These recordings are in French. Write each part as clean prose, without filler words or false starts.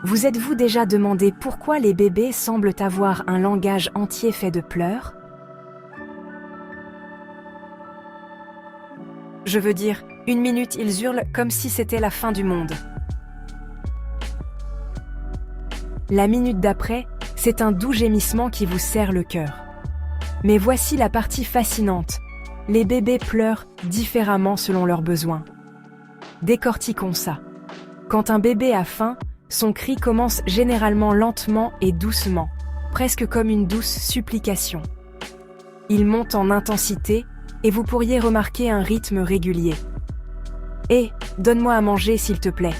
Vous êtes-vous déjà demandé pourquoi les bébés semblent avoir un langage entier fait de pleurs? Je veux dire, une minute ils hurlent comme si c'était la fin du monde. La minute d'après, c'est un doux gémissement qui vous serre le cœur. Mais voici la partie fascinante. Les bébés pleurent différemment selon leurs besoins. Décortiquons ça. Quand un bébé a faim, son cri commence généralement lentement et doucement, presque comme une douce supplication. Il monte en intensité et vous pourriez remarquer un rythme régulier. « Hé, donne-moi à manger s'il te plaît !»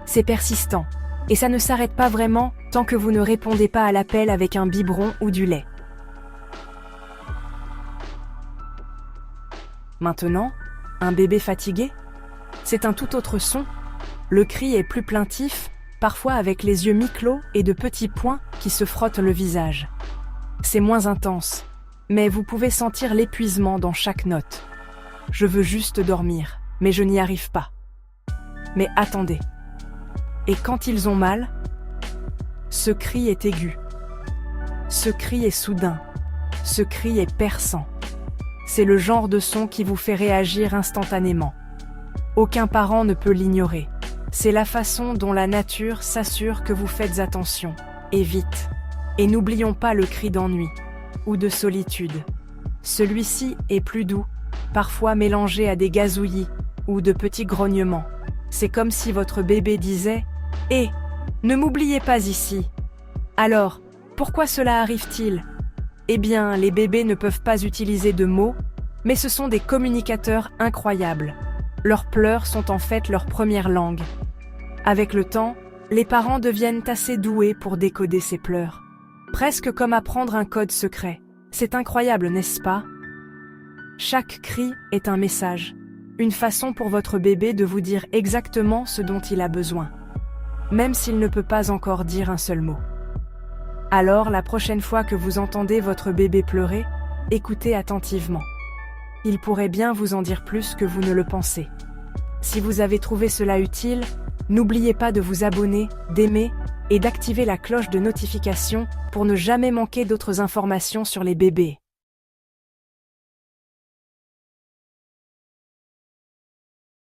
C'est persistant, et ça ne s'arrête pas vraiment tant que vous ne répondez pas à l'appel avec un biberon ou du lait. Maintenant, un bébé fatigué? C'est un tout autre son. Le cri est plus plaintif, parfois avec les yeux mi-clos et de petits points qui se frottent le visage. C'est moins intense, mais vous pouvez sentir l'épuisement dans chaque note. Je veux juste dormir, mais je n'y arrive pas. Mais attendez. Et quand ils ont mal, ce cri est aigu. Ce cri est soudain. Ce cri est perçant. C'est le genre de son qui vous fait réagir instantanément. Aucun parent ne peut l'ignorer. C'est la façon dont la nature s'assure que vous faites attention, et vite. Et n'oublions pas le cri d'ennui, ou de solitude. Celui-ci est plus doux, parfois mélangé à des gazouillis, ou de petits grognements. C'est comme si votre bébé disait « Hé, ne m'oubliez pas ici !» Alors, pourquoi cela arrive-t-il ? Eh bien, les bébés ne peuvent pas utiliser de mots, mais ce sont des communicateurs incroyables. Leurs pleurs sont en fait leur première langue. Avec le temps, les parents deviennent assez doués pour décoder ces pleurs. Presque comme apprendre un code secret. C'est incroyable, n'est-ce pas? Chaque cri est un message, une façon pour votre bébé de vous dire exactement ce dont il a besoin, même s'il ne peut pas encore dire un seul mot. Alors, la prochaine fois que vous entendez votre bébé pleurer, écoutez attentivement. Il pourrait bien vous en dire plus que vous ne le pensez. Si vous avez trouvé cela utile, n'oubliez pas de vous abonner, d'aimer et d'activer la cloche de notification pour ne jamais manquer d'autres informations sur les bébés.